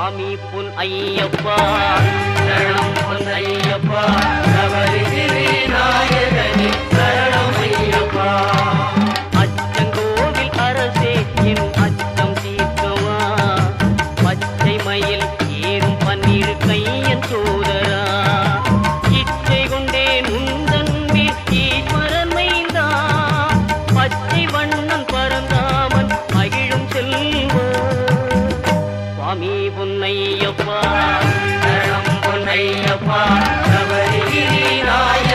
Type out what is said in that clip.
சுவாமி பொன் ஐயப்பா சரணம் பொன் ஐயப்பா சபரிகிரி நாயகனே சரணம் ஐயப்பா அச்சங்கோவில் அரசே என் அச்சம் தீர்க்கவா பச்சை மயில் ஏறும் பன்னீர் கையன் சோதரா இச்சை கொண்டேன் உந்தன்பில் ஈஸ்வரன் மைந்தா பச்சை வண்ணன் பரந்தாமன் மகிழும் செல்வா சுவாமி பொன்னையப்பா சரணம் பொன்னையப்பா சபரிகிரி நாயகனே